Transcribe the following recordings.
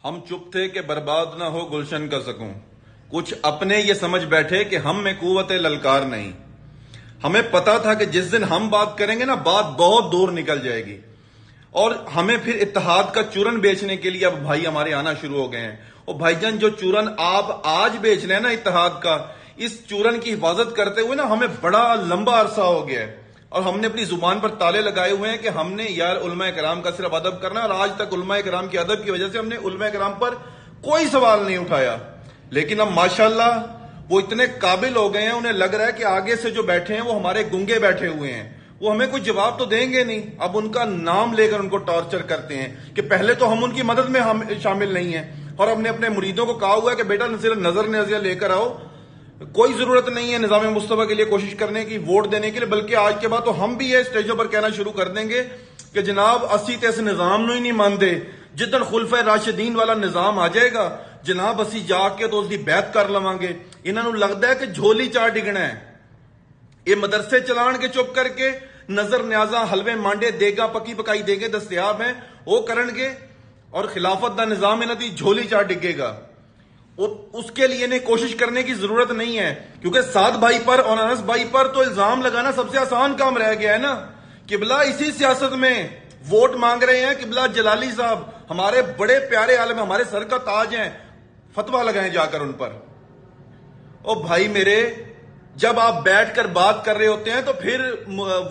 हम चुप थे कि बर्बाद ना हो गुलशन का सकूं। कुछ अपने ये समझ बैठे कि हम में कुव्वत ललकार नहीं। हमें पता था कि जिस दिन हम बात करेंगे ना, बात बहुत दूर निकल जाएगी और हमें फिर इत्तेहाद का चूरन बेचने के लिए अब भाई हमारे आना शुरू हो गए हैं। और भाईजान, जो चूरन आप आज बेच रहे हैं ना इत्तेहाद का, इस चूरन की हिफाजत करते हुए ना हमें बड़ा लंबा अरसा हो गया है और हमने अपनी जुबान पर ताले लगाए हुए हैं कि हमने यार उलमा कराम का सिर्फ अदब करना। और आज तक उलमा कराम के अदब की वजह से हमने उलमा कराम पर कोई सवाल नहीं उठाया। लेकिन अब माशाल्लाह वो इतने काबिल हो गए हैं, उन्हें लग रहा है कि आगे से जो बैठे हैं वो हमारे गुंगे बैठे हुए हैं, वो हमें कोई जवाब तो देंगे नहीं। अब उनका नाम लेकर उनको टॉर्चर करते हैं कि पहले तो हम उनकी मदद में हम शामिल नहीं हैं। और हमने अपने मुरीदों को कहा हुआ है कि बेटा सिर्फ नजर नजर लेकर आओ, कोई जरूरत नहीं है निजाम मुस्तफा के लिए कोशिश करने की, वोट देने के लिए। बल्कि आज के बाद तो हम भी ये स्टेजों पर कहना शुरू कर देंगे कि जनाब असी तो इस निजाम ही नहीं मानते। जिदन खुलफा राशिदीन वाला निजाम आ जाएगा जनाब, असी जाके तो उसकी बैत कर लवांगे। इन्हों लगता है कि झोली चार डिगना है। ये मदरसे चलान के चुप करके नजर न्याजा हलवे मांडे देगा पकी पकाई देगे दस्तियाब हैं वो करनगे और खिलाफत का निजाम इन्हों की झोली चार डिगेगा। उसके लिए इन्हें कोशिश करने की जरूरत नहीं है, क्योंकि साद भाई पर और अनस भाई पर तो इल्जाम लगाना सबसे आसान काम रह गया है ना। किबला इसी सियासत में वोट मांग रहे हैं। किबला जलाली साहब हमारे बड़े प्यारे आलम, हमारे सर का ताज हैं, फतवा लगाएं जाकर उन पर। ओ भाई मेरे, जब आप बैठकर बात कर रहे होते हैं तो फिर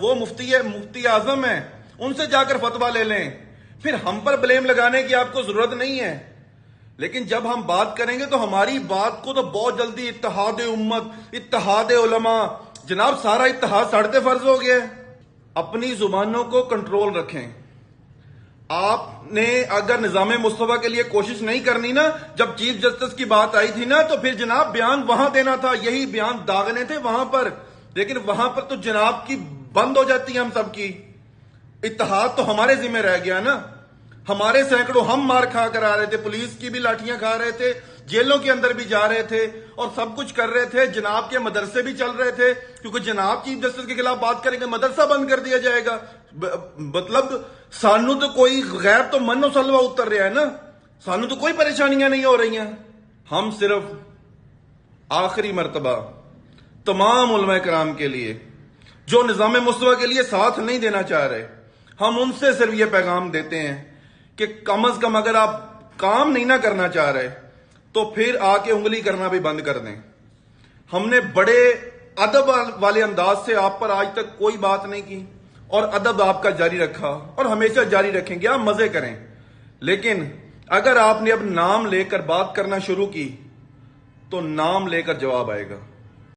वो मुफ्ती आजम है, उनसे जाकर फतवा ले लें। फिर हम पर ब्लेम लगाने की आपको जरूरत नहीं है। लेकिन जब हम बात करेंगे तो हमारी बात को तो बहुत जल्दी इत्तेहाद उम्मत, इत्तेहाद उलमा, जनाब सारा इत्तेहाद सड़ते फर्ज हो गया है। अपनी जुबानों को कंट्रोल रखें। आपने अगर निजाम मुस्तफा के लिए कोशिश नहीं करनी ना, जब चीफ जस्टिस की बात आई थी ना, तो फिर जनाब बयान वहां देना था, यही बयान दागने थे वहां पर। लेकिन वहां पर तो जनाब की बंद हो जाती है हम सबकी। इत्तेहाद तो हमारे जिम्मे रह गया ना। हमारे सैकड़ों हम मार खा कर आ रहे थे, पुलिस की भी लाठियां खा रहे थे, जेलों के अंदर भी जा रहे थे और सब कुछ कर रहे थे। जनाब के मदरसे भी चल रहे थे, क्योंकि जनाब चीफ जस्टिस के खिलाफ बात करेंगे मदरसा बंद कर दिया जाएगा। मतलब सानू तो कोई गैर तो मनो सलवा उतर रहा है ना, सानू तो कोई परेशानियां नहीं हो रही हैं। हम सिर्फ आखिरी मर्तबा तमाम उलमा कराम के लिए जो निजाम मुस्तफा के लिए साथ नहीं देना चाह रहे, हम उनसे सिर्फ ये पैगाम देते हैं कि कम अज कम अगर आप काम नहीं ना करना चाह रहे तो फिर आके उंगली करना भी बंद कर दें। हमने बड़े अदब वाले अंदाज से आप पर आज तक कोई बात नहीं की और अदब आपका जारी रखा और हमेशा जारी रखेंगे। आप मजे करें, लेकिन अगर आपने अब नाम लेकर बात करना शुरू की तो नाम लेकर जवाब आएगा।